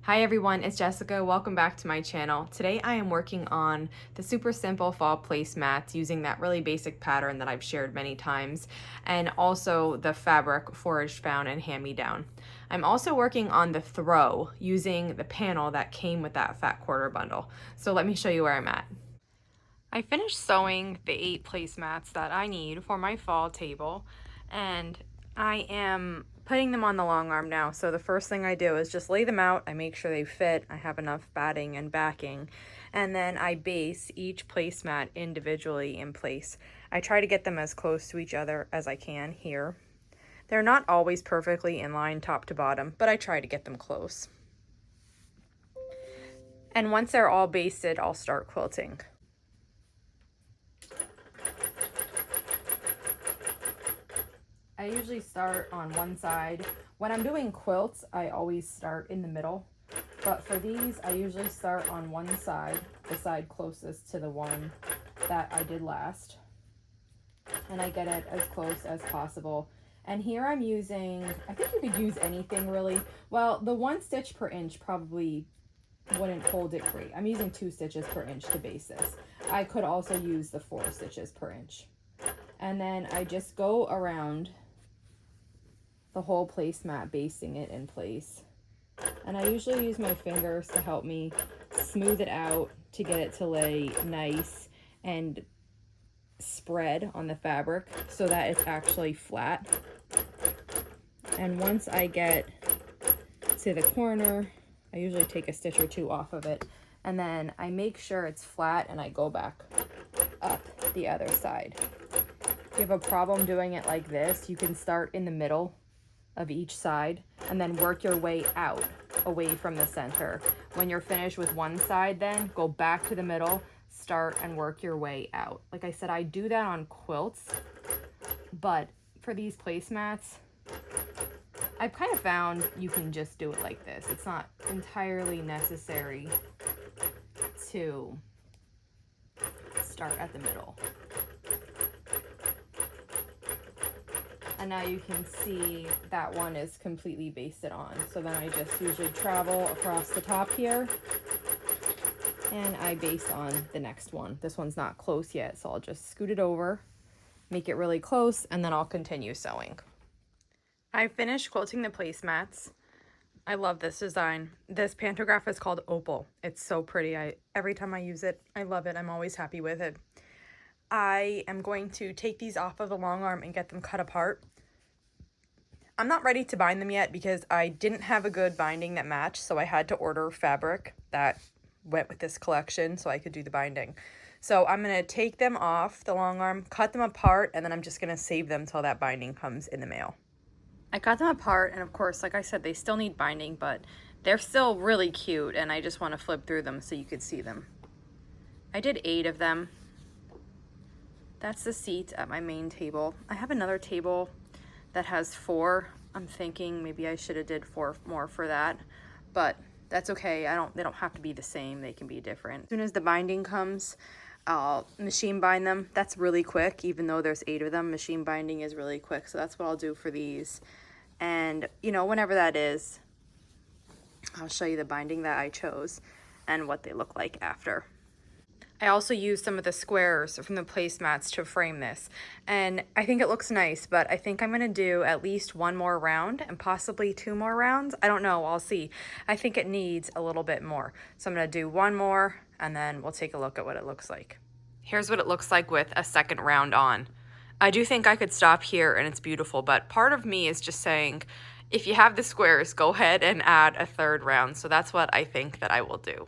Hi everyone, it's Jessica. Welcome back to my channel. Today I am working on the super simple fall placemats using that really basic pattern that I've shared many times, and also the fabric forage found and hand-me-down. I'm also working on the throw using the panel that came with that fat quarter bundle. So let me show you where I'm at. I finished sewing the 8 placemats that I need for my fall table, and I am putting them on the long arm now. So the first thing I do is just lay them out. I make sure they fit. I have enough batting and backing, and then I base each placemat individually in place. I try to get them as close to each other as I can here. They're not always perfectly in line top to bottom, but I try to get them close. And once they're all basted, I'll start quilting. I usually start on one side. When I'm doing quilts, I always start in the middle. But for these, I usually start on one side, the side closest to the one that I did last. And I get it as close as possible. And here I'm using, I think you could use anything really. Well, the 1 stitch per inch probably wouldn't hold it great. I'm using 2 stitches per inch to base this. I could also use the 4 stitches per inch. And then I just go around the whole placemat, basting it in place. And I usually use my fingers to help me smooth it out to get it to lay nice and spread on the fabric so that it's actually flat. And once I get to the corner, I usually take a stitch or 2 off of it, and then I make sure it's flat and I go back up the other side. If you have a problem doing it like this, you can start in the middle of each side and then work your way out away from the center. When you're finished with one side, then go back to the middle, start and work your way out. Like I said, I do that on quilts, but for these placemats, I've kind of found you can just do it like this. It's not entirely necessary to start at the middle. And now you can see that one is completely basted on. So then I just usually travel across the top here and I baste on the next one. This one's not close yet, so I'll just scoot it over, make it really close, and then I'll continue sewing. I finished quilting the placemats. I love this design. This pantograph is called Opal. It's so pretty. Every time I use it, I love it. I'm always happy with it. I am going to take these off of the long arm and get them cut apart. I'm not ready to bind them yet because I didn't have a good binding that matched, so I had to order fabric that went with this collection so I could do the binding. So I'm going to take them off the long arm, cut them apart, and then I'm just going to save them till that binding comes in the mail. I cut them apart, and of course, like I said, they still need binding, but they're still really cute, and I just want to flip through them so you could see them. I did 8 of them. That's the seat at my main table. I have another table that has 4. I'm thinking maybe I should have did 4 more for that, but that's okay. They don't have to be the same. They can be different. As soon as the binding comes, I'll machine bind them. That's really quick. Even though there's 8 of them, machine binding is really quick. So that's what I'll do for these. And you know, whenever that is, I'll show you the binding that I chose and what they look like after. I also used some of the squares from the placemats to frame this, and I think it looks nice, but I think I'm going to do at least 1 more round and possibly 2 more rounds. I don't know, I'll see. I think it needs a little bit more. So I'm going to do 1 more and then we'll take a look at what it looks like. Here's what it looks like with a second round on. I do think I could stop here and it's beautiful, but part of me is just saying, if you have the squares, go ahead and add a 3rd round. So that's what I think that I will do.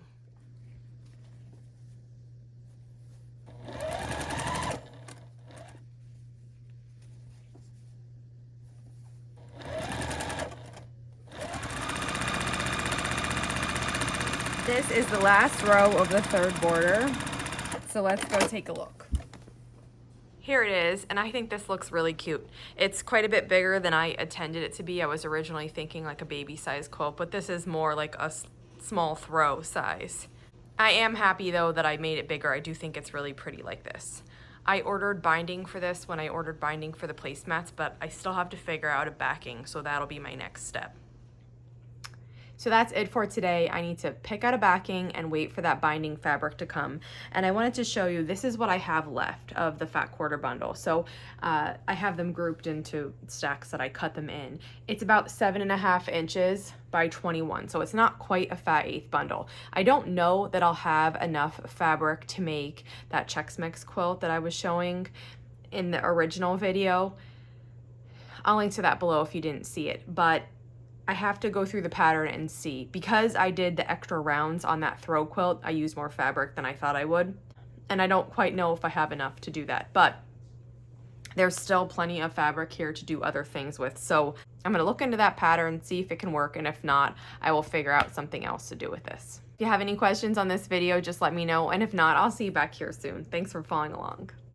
This is the last row of the 3rd border, so let's go take a look. Here it is, and I think this looks really cute. It's quite a bit bigger than I intended it to be. I was originally thinking like a baby size quilt, but this is more like a small throw size. I am happy though that I made it bigger. I do think it's really pretty like this. I ordered binding for this when I ordered binding for the placemats, but I still have to figure out a backing, so that'll be my next step. So that's it for today. I need to pick out a backing and wait for that binding fabric to come. And I wanted to show you, this is what I have left of the fat quarter bundle. So I have them grouped into stacks that I cut them in. It's about 7.5 inches by 21. So it's not quite a fat eighth bundle. I don't know that I'll have enough fabric to make that Chex Mix quilt that I was showing in the original video. I'll link to that below if you didn't see it, but I have to go through the pattern and see. Because I did the extra rounds on that throw quilt, I used more fabric than I thought I would. And I don't quite know if I have enough to do that, but there's still plenty of fabric here to do other things with. So I'm gonna look into that pattern, see if it can work, and if not, I will figure out something else to do with this. If you have any questions on this video, just let me know, and if not, I'll see you back here soon. Thanks for following along.